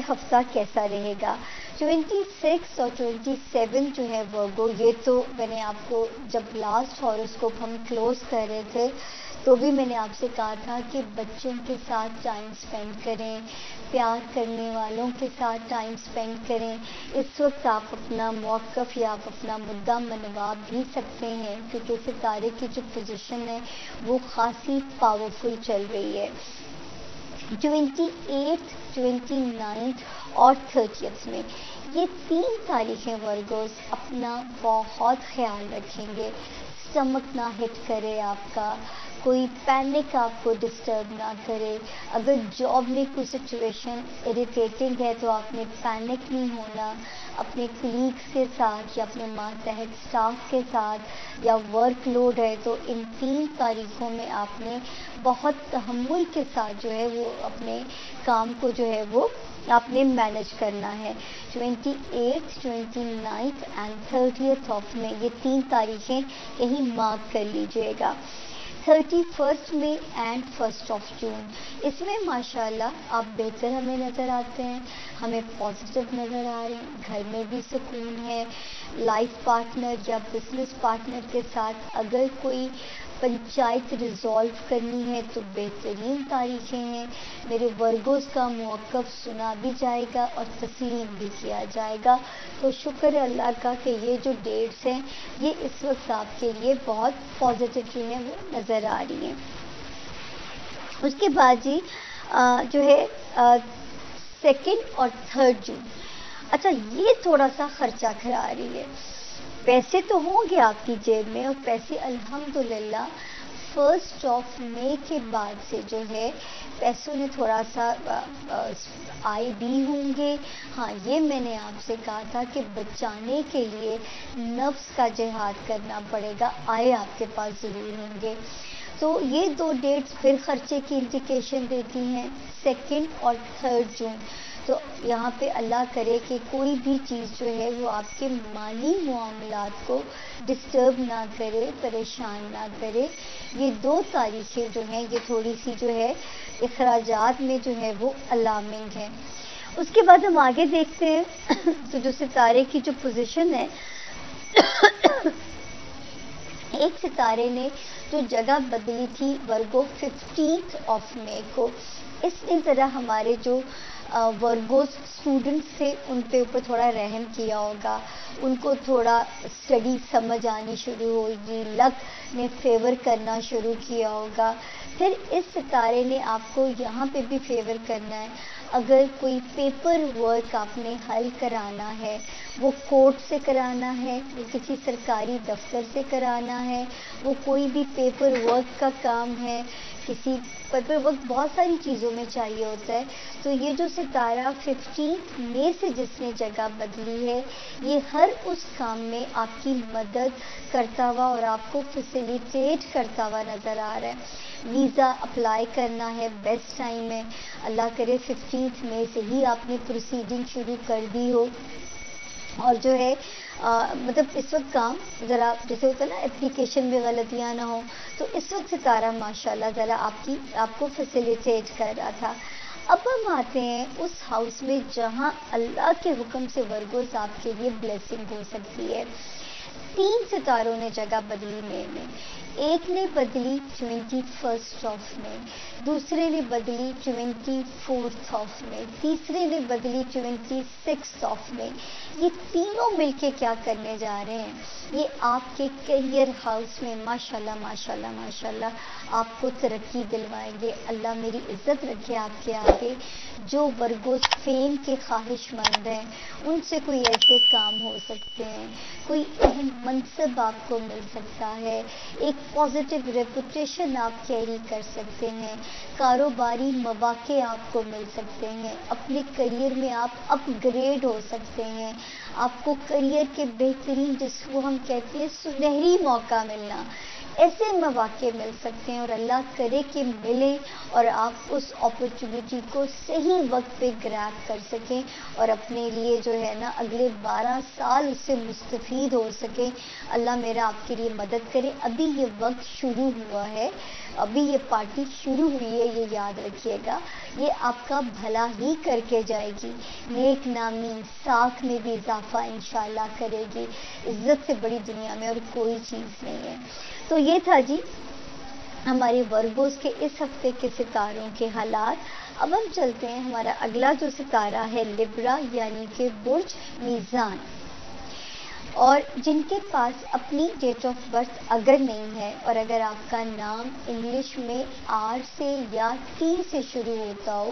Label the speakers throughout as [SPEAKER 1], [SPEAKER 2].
[SPEAKER 1] ہفتہ کیسا رہے گا. 26 اور 27 جو ہے ورگو، یہ تو میں نے آپ کو جب لاسٹ ہاروسکوپ ہم کلوز کر رہے تھے تو بھی میں نے آپ سے کہا تھا کہ بچوں کے ساتھ ٹائم اسپینڈ کریں، پیار کرنے والوں کے ساتھ ٹائم اسپینڈ کریں. اس وقت آپ اپنا موقف یا آپ اپنا مدعا منوا بھی سکتے ہیں، کیونکہ ستارے کی جو پوزیشن ہے وہ خاصی پاورفل چل رہی ہے. 28 29 اور 30 میں یہ 3 تاریخیں ورگوز اپنا بہت خیال رکھیں گے. اسٹمک نہ ہٹ کرے آپ کا، کوئی پینک آپ کو ڈسٹرب نہ کرے. اگر جاب میں کوئی سچویشن اریٹیٹنگ ہے تو آپ نے پینک نہیں ہونا. اپنے کلیگس کے ساتھ یا اپنے ماتحت اسٹاف کے ساتھ یا ورک لوڈ ہے تو ان 3 تاریخوں میں آپ نے بہت تحمل کے ساتھ جو ہے وہ اپنے کام کو جو ہے وہ آپ نے مینج کرنا ہے. 28 29 اینڈ 30 آف میں یہ 3 تاریخیں کہیں مارک کر لیجئے گا. 31 میں اینڈ 1 جون، اس میں ماشاءاللہ آپ بہتر ہمیں نظر آتے ہیں، ہمیں پازیٹیو نظر آ رہے ہیں، گھر میں بھی سکون ہے. لائف پارٹنر یا بزنس پارٹنر کے ساتھ اگر کوئی پنچایت ریزالو کرنی ہے تو بہترین تاریخیں ہیں. میرے ورگوز کا موقف سنا بھی جائے گا اور تسلیم بھی کیا جائے گا. تو شکر ہے اللہ کا کہ یہ جو ڈیٹس ہیں یہ اس وقت آپ کے لیے بہت پازیٹیو جو ہیں وہ نظر آ رہی ہیں. اس کے بعد جی جو ہے 2 اور 3 جون، اچھا یہ تھوڑا سا خرچہ کرا رہی ہے. پیسے تو ہوں گے آپ کی جیب میں، اور پیسے الحمدللہ 1 مئی کے بعد سے جو ہے پیسوں نے تھوڑا سا آئے بھی ہوں گے. ہاں یہ میں نے آپ سے کہا تھا کہ بچانے کے لیے نفس کا جہاد کرنا پڑے گا، آئے آپ کے پاس ضرور ہوں گے. تو یہ 2 ڈیٹس پھر خرچے کی انڈیکیشن دیتی ہیں، 2 اور 3 جون. تو یہاں پہ اللہ کرے کہ کوئی بھی چیز جو ہے وہ آپ کے مالی معاملات کو ڈسٹرب نہ کرے، پریشان نہ کرے. یہ 2 تاریخیں جو ہیں یہ تھوڑی سی جو ہے اخراجات میں جو ہے وہ الارمنگ ہیں. اس کے بعد ہم آگے دیکھتے ہیں تو جو ستارے کی جو پوزیشن ہے، ایک ستارے نے جو جگہ بدلی تھی ورگو 15 مئی کو، اس نے ذرا ہمارے جو ورگوز اسٹوڈنٹس تھے ان پہ اوپر تھوڑا رحم کیا ہوگا، ان کو تھوڑا اسٹڈی سمجھ آنی شروع ہوگی، لک نے فیور کرنا شروع کیا ہوگا. پھر اس ستارے نے آپ کو یہاں پہ بھی فیور کرنا ہے. اگر کوئی پیپر ورک آپ نے حل کرانا ہے، وہ کورٹ سے کرانا ہے، وہ کسی سرکاری دفتر سے کرانا ہے، وہ کوئی بھی پیپر ورک کا کام ہے، کسی پیپر ورک بہت ساری چیزوں میں چاہیے ہوتا ہے. تو یہ جو ستارہ 15 مئی سے جس نے جگہ بدلی ہے، یہ ہر اس کام میں آپ کی مدد کرتا ہوا اور آپ کو فیسیلیٹیٹ کرتا ہوا نظر آ رہا ہے. ویزا اپلائی کرنا ہے، بیسٹ ٹائم ہے. اللہ کرے 15 مئی سے ہی آپ نے پروسیڈنگ شروع کر دی ہو. اور جو ہے مطلب اس وقت کام ذرا جیسے ہوتا ہے نا اپلیکیشن میں غلطیاں نہ ہوں، تو اس وقت ستارہ ماشاءاللہ ذرا آپ کو فیسیلیٹیٹ کر رہا تھا. اب ہم آتے ہیں اس ہاؤس میں جہاں اللہ کے حکم سے ورگوز آپ کے لیے بلیسنگ ہو سکتی ہے. 3 ستاروں نے جگہ بدلی مئی میں. ایک نے بدلی 21 مئی، دوسرے نے بدلی 24 مئی، تیسرے نے بدلی 26 مئی. یہ تینوں مل کے کیا کرنے جا رہے ہیں؟ یہ آپ کے کیریئر ہاؤس میں ماشاءاللہ ماشاءاللہ ماشاءاللہ آپ کو ترقی دلوائیں گے. اللہ میری عزت رکھے آپ کے آگے. جو ورگوز فیم کے خواہش مند ہیں ان سے کوئی ایسے کام ہو سکتے ہیں، کوئی اہم منصب آپ کو مل سکتا ہے، ایک پازیٹیو ریپوٹیشن آپ کیری کر سکتے ہیں، کاروباری مواقع آپ کو مل سکتے ہیں، اپنے کریئر میں آپ اپ گریڈ ہو سکتے ہیں، آپ کو کریئر کے بہترین جس کو ہم کہتے ہیں سنہری موقع ملنا، ایسے مواقع مل سکتے ہیں. اور اللہ کرے کہ ملیں اور آپ اس اپرچونٹی کو صحیح وقت پہ گریب کر سکیں اور اپنے لیے جو ہے نا اگلے 12 سال اس سے مستفید ہو سکیں. اللہ میرا آپ کے لیے مدد کرے. ابھی یہ وقت شروع ہوا ہے ابھی یہ پارٹی شروع ہوئی ہے، یہ یاد رکھیے گا، یہ آپ کا بھلا ہی کر کے جائے گی، نیک نامی ساکھ میں بھی اضافہ انشاءاللہ کرے گی، عزت سے بڑی دنیا میں اور کوئی چیز نہیں ہے۔ تو یہ تھا جی ہمارے ورگوز کے اس ہفتے کے ستاروں کے حالات۔ اب ہم چلتے ہیں، ہمارا اگلا جو ستارہ ہے لبرا یعنی کہ برج میزان، اور جن کے پاس اپنی ڈیٹ آف برتھ اگر نہیں ہے، اور اگر آپ کا نام انگلش میں آر سے یا ٹی سے شروع ہوتا ہو۔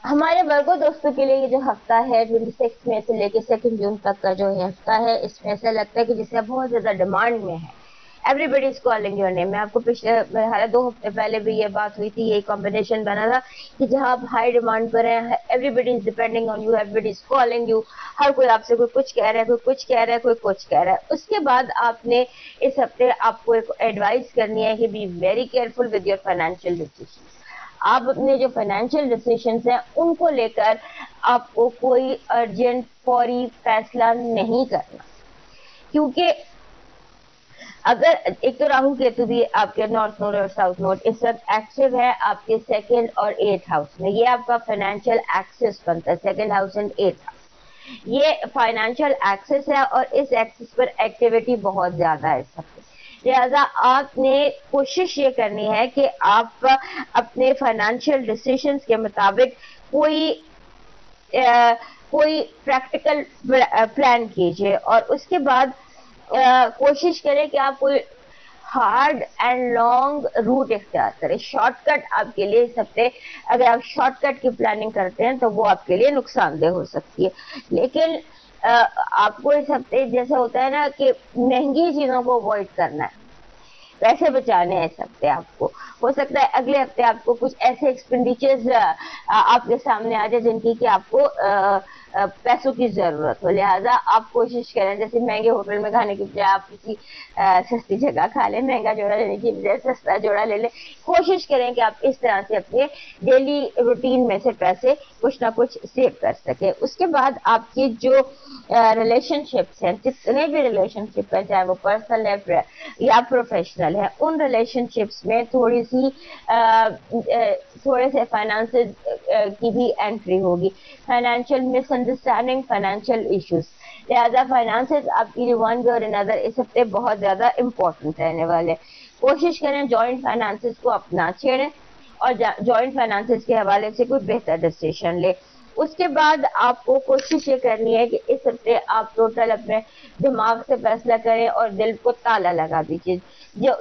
[SPEAKER 2] ہمارے ورگو دوستوں کے لیے یہ جو ہفتہ ہے 26 مئی سے لے کے 2 جون تک کا جو ہفتہ ہے، اس میں ایسا لگتا ہے کہ جسے بہت زیادہ ڈیمانڈ میں ہے۔ Everybody is calling your name. میں آپ کو پچھلے 2 ہفتے پہلے بھی یہ بات ہوئی تھی، یہ کمبینیشن بنا تھا کہ جہاں آپ ہائی ڈیمانڈ پر ہیں، everybody is depending on you, everybody is calling you. ہر کوئی آپ سے کوئی کچھ کہہ رہا ہے، کوئی کچھ کہہ رہا ہے، کوئی کچھ کہہ رہا ہے۔ اس کے بعد آپ نے اس ہفتے آپ کو ایک ایڈوائز کرنی ہے کہ be very careful with your financial decision. آپ اپنے جو فائنینشیل ڈیسیشنز ہیں ان کو لے کر آپ کو کوئی ارجنٹ فوری فیصلہ نہیں کرنا، کیونکہ اگر ایک تو راہو کیتو بھی آپ کے نارتھ نوڈ اور ساؤتھ نوڈ اس وقت ایکٹیو ہے آپ کے 2nd اور 8th ہاؤس میں، یہ آپ کا فائنینشیل ایکسس بنتا ہے، 2nd house and 8th house, یہ فائنینشیل ایکسس ہے اور اس ایکسس پر ایکٹیویٹی بہت زیادہ ہے اس وقت۔ لہذا آپ نے کوشش یہ کرنی ہے کہ آپ اپنے فائنینشیل ڈیسیشنز کے مطابق کوئی پریکٹیکل پلان کیجئے، اور اس کے بعد کوشش کریں کہ آپ کوئی ہارڈ اینڈ لانگ روٹ اختیار کریں۔ شارٹ کٹ آپ کے لیے اس ہفتے، اگر آپ شارٹ کٹ کی پلاننگ کرتے ہیں تو وہ آپ کے لیے نقصان دہ ہو سکتی ہے، لیکن آپ کو اس ہفتے جیسے ہوتا ہے نا کہ مہنگی چیزوں کو اوائڈ کرنا ہے، پیسے بچانے ہیں اس ہفتے آپ کو۔ ہو سکتا ہے اگلے ہفتے آپ کو کچھ ایسے ایکسپینڈیچرز آپ کے سامنے آ جائے جن کی کہ آپ کو پیسوں کی ضرورت ہو، لہٰذا آپ کوشش کریں جیسے مہنگے ہوٹل میں کھانے کی بجائے آپ کسی سستی جگہ کھا لیں، مہنگا جوڑا لینے کی بجائے سستا جوڑا لے لیں۔ کوشش کریں کہ آپ اس طرح سے اپنے ڈیلی روٹین میں سے پیسے کچھ نہ کچھ سیو کر سکیں۔ اس کے بعد آپ کی جو ریلیشن شپس ہیں، جتنے بھی ریلیشن شپ ہیں، چاہے وہ پرسنل ہے یا پروفیشنل ہے، ان ریلیشن شپس میں تھوڑے سے فائنانسز کی بھی انٹری ہوگی، فائنینشیل مس انڈرسٹینڈنگ، فائنینشیل ایشوز، لہذا فائنانسز آپ کی ون وے اور انادر اس ہفتے بہت زیادہ امپورٹنٹ رہنے والے۔ کوشش کریں جوائنٹ فائنانسز کو اپنا چھیڑیں اور جوائنٹ فائنانسز کے حوالے سے کوئی بہتر ڈیسیشن لے۔ اس کے بعد آپ کو کوشش یہ کرنی ہے کہ اس ہفتے آپ ٹوٹل اپنے دماغ سے فیصلہ کریں اور دل کو تالا لگا دیجیے۔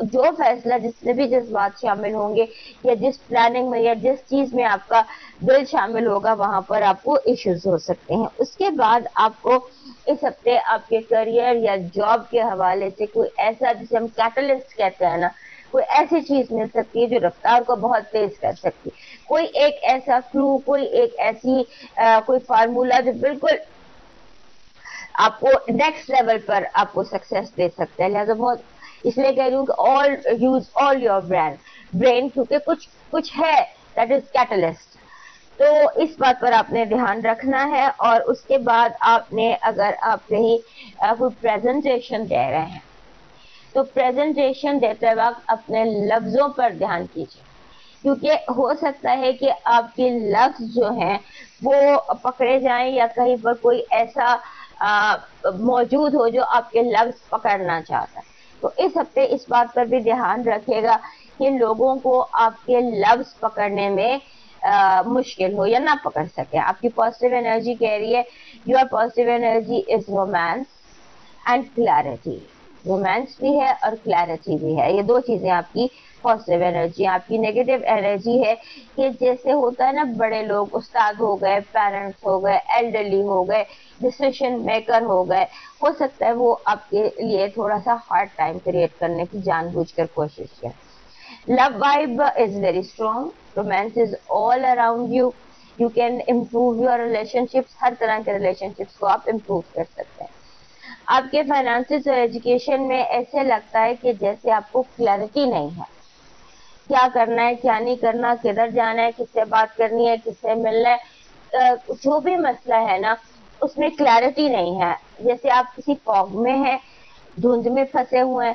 [SPEAKER 2] جو فیصلہ جس میں بھی جذبات شامل ہوں گے یا جس پلاننگ میں یا جس چیز میں آپ کا دل شامل ہوگا وہاں پر آپ کو ایشوز ہو سکتے ہیں۔ اس کے بعد آپ کو اس ہفتے آپ کے کریئر یا جاب کے حوالے سے کوئی ایسا جسے ہم کیٹلسٹ کہتے ہیں نا، کوئی ایسی چیز مل سکتی ہے جو رفتار کو بہت تیز کر سکتی، کوئی ایک ایسا کلو، کوئی ایک ایسی کوئی فارمولا جو بالکل آپ کو نیکسٹ لیول پر آپ کو سکسیس دے سکتا ہے۔ لہٰذا بہت اس لیے کہہ رہی ہوں کہ یوز آل یور برین، کیونکہ کچھ ہے دیٹ از کیٹلسٹ۔ تو اس بات پر آپ نے دھیان رکھنا ہے، اور اس کے بعد آپ نے اگر آپ کہیں کوئی پریزنٹیشن دے رہے ہیں تو پریزنٹیشن دیتے وقت اپنے لفظوں پر دھیان کیجیے، کیونکہ ہو سکتا ہے کہ آپ کے لفظ جو ہیں وہ پکڑے جائیں یا کہیں پر کوئی ایسا موجود ہو جو آپ کے لفظ پکڑنا چاہتا ہے۔ تو اس ہفتے اس بات پر بھی دھیان رکھیے گا کہ لوگوں کو آپ کے لفظ پکڑنے میں مشکل ہو یا نہ پکڑ سکے۔ آپ کی پازیٹیو انرجی کہہ رہی ہے your positive energy is romance and clarity, romance بھی ہے اور کلیئرٹی بھی ہے، یہ 2 چیزیں آپ کی پازیٹیو انرجی۔ آپ کی نیگیٹو انرجی ہے کہ جیسے ہوتا ہے نا بڑے لوگ، استاد ہو گئے، پیرنٹس ہو گئے، ایلڈرلی ہو گئے، ڈسیشن میکر ہو گئے، ہو سکتا ہے وہ آپ کے لیے تھوڑا سا ہارڈ ٹائم کریٹ کرنے کی جان بوجھ کر کوشش کریں۔ Love vibe is very strong. Romance is all around you. You can improve your relationships. ہر طرح کے relationships کو آپ improve کر سکتے ہیں۔ آپ کے فائنانسز اور ایجوکیشن میں ایسے لگتا ہے کہ جیسے آپ کو کلیئرٹی نہیں ہے، کیا کرنا ہے کیا نہیں کرنا، کدھر جانا ہے، کس سے بات کرنی ہے، کس سے ملنا ہے، جو بھی مسئلہ ہے نا اس میں کلیئرٹی نہیں ہے، جیسے آپ کسی فوگ میں ہیں، دھند میں پھنسے ہوئے ہیں۔